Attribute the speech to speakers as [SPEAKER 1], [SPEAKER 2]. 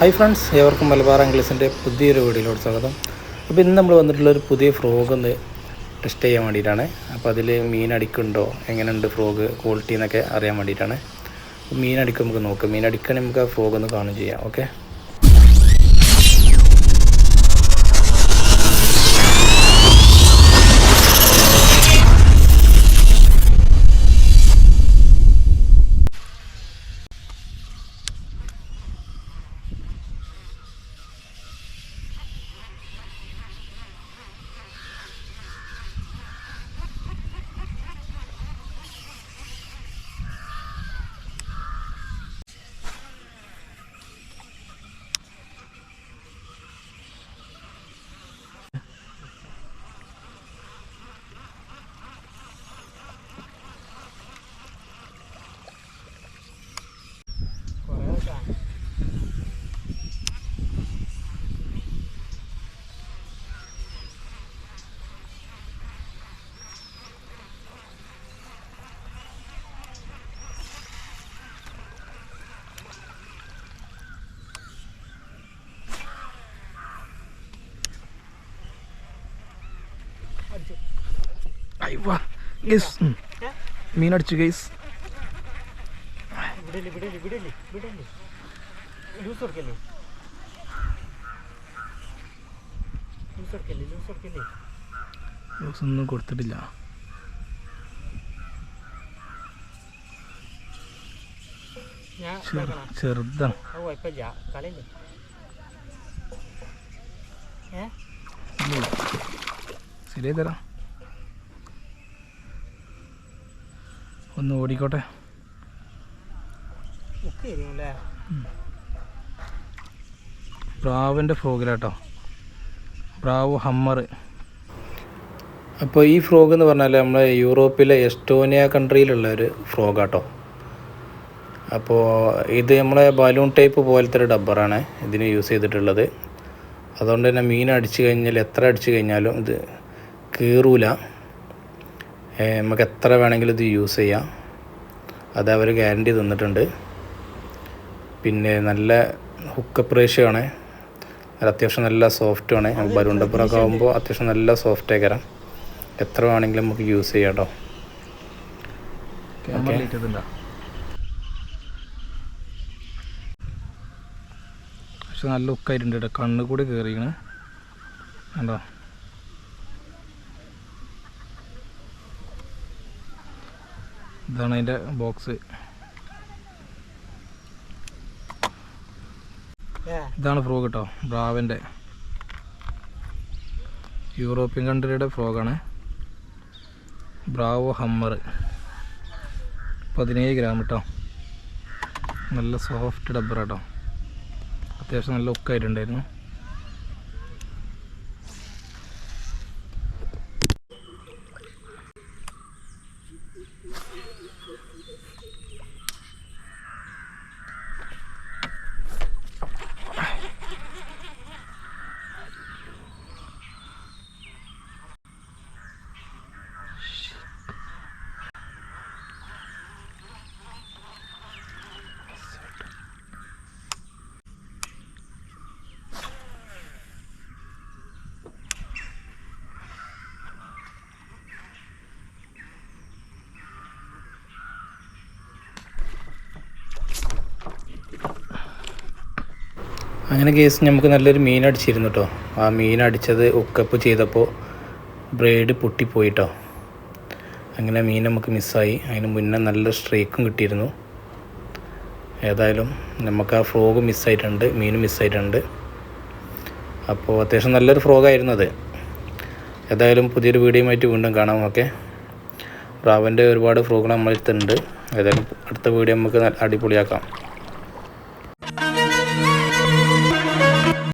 [SPEAKER 1] Hi friends, ഏവർക്കും മലബാർ ആംഗ്ലീസിൻ്റെ പുതിയൊരു വീഡിയോയിലോട്ട് സ്വാഗതം. അപ്പോൾ ഇന്ന് നമ്മൾ വന്നിട്ടുള്ളൊരു പുതിയ ഫ്രോഗ് ഒന്ന് ടെസ്റ്റ് ചെയ്യാൻ വേണ്ടിയിട്ടാണ്. അപ്പോൾ അതിൽ മീൻ അടിക്കുന്നുണ്ടോ, എങ്ങനെയുണ്ട് ഫ്രോഗ് ക്വാളിറ്റി എന്നൊക്കെ അറിയാൻ വേണ്ടിയിട്ടാണ്. മീൻ അടിക്കും നമുക്ക് നോക്കാം. മീൻ അടിക്കണമെങ്കിൽ നമുക്ക് ആ ഫ്രോഗ് ഒന്ന് കാണുകയും ചെയ്യാം. ഓക്കെ, മീൻ അടിച്ചു ഗൈസ്. ഒന്നും കൊടുത്തിട്ടില്ല. ചെറുതാണ്. ശരിയായി തരാം, ഒന്ന് ഓടിക്കോട്ടെ. ബ്രാവിൻ്റെ ഫ്രോഗിലാട്ടോ, ബ്രാവോ ഹമ്മർ. അപ്പോൾ ഈ ഫ്രോഗ് എന്ന് പറഞ്ഞാൽ നമ്മൾ യൂറോപ്പിലെ എസ്റ്റോനിയ കൺട്രിയിലുള്ള ഒരു ഫ്രോഗാട്ടോ. അപ്പോൾ ഇത് നമ്മളെ ബലൂൺ ടൈപ്പ് പോലത്തെ ഒരു ഡബ്ബറാണ് ഇതിന് യൂസ് ചെയ്തിട്ടുള്ളത്. അതുകൊണ്ട് തന്നെ മീൻ അടിച്ചു കഴിഞ്ഞാൽ എത്ര അടിച്ചു കഴിഞ്ഞാലും ഇത് കീറൂല. നമുക്ക് എത്ര വേണമെങ്കിലും ഇത് യൂസ് ചെയ്യാം, അത് അവർ ഗ്യാരണ്ടി തന്നിട്ടുണ്ട്. പിന്നെ നല്ല ഹുക്കപ്പ് റേഷ്യോ ആണ്, അത്യാവശ്യം നല്ല സോഫ്റ്റുമാണ്. ബലൂൺ ഡബ്ബറൊക്കെ ആകുമ്പോൾ അത്യാവശ്യം നല്ല സോഫ്റ്റ് ആയിക്കരാം, എത്ര വേണമെങ്കിലും നമുക്ക് യൂസ് ചെയ്യാം കേട്ടോ. പക്ഷെ നല്ല ഹുക്കായിട്ടുണ്ട് കേട്ടോ, കണ്ണ് കൂടി കയറിയാണ് കണ്ടോ. ഇതാണ് അതിൻ്റെ ബോക്സ്. ഇതാണ് ഫ്രോഗ് കേട്ടോ, ബ്രാവിൻ്റെ യൂറോപ്യൻ കൺട്രിയുടെ ഫ്രോഗാണ്. ബ്രാവോ ഹമ്മർ 17 ഗ്രാം കേട്ടോ. നല്ല സോഫ്റ്റ് ഡബ്ബർ കേട്ടോ, അത്യാവശ്യം നല്ല ലുക്കായിട്ടുണ്ടായിരുന്നു. അങ്ങനെ കേസ് നമുക്ക് നല്ലൊരു മീൻ അടിച്ചിരുന്നു കേട്ടോ. ആ മീൻ അടിച്ചത് ഉക്കപ്പ് ചെയ്തപ്പോൾ ബ്ലേഡ് പൊട്ടിപ്പോയിട്ടോ. അങ്ങനെ മീൻ നമുക്ക് മിസ്സായി. അതിന് മുന്നേ നല്ല സ്ട്രൈക്കും കിട്ടിയിരുന്നു. ഏതായാലും നമുക്ക് ആ ഫ്രോഗ് മിസ്സായിട്ടുണ്ട്, മീനും മിസ്സായിട്ടുണ്ട്. അപ്പോൾ അത്യാവശ്യം നല്ലൊരു ഫ്രോഗായിരുന്നു അത്. ഏതായാലും പുതിയൊരു വീഡിയോയുമായിട്ട് വീണ്ടും കാണാം. ഓക്കെ, ബ്രാവിൻ്റെ ഒരുപാട് ഫ്രോഗുകൾ നമ്മളടുത്തുണ്ട്. ഏതായാലും അടുത്ത വീഡിയോ നമുക്ക് അടിപൊളിയാക്കാം.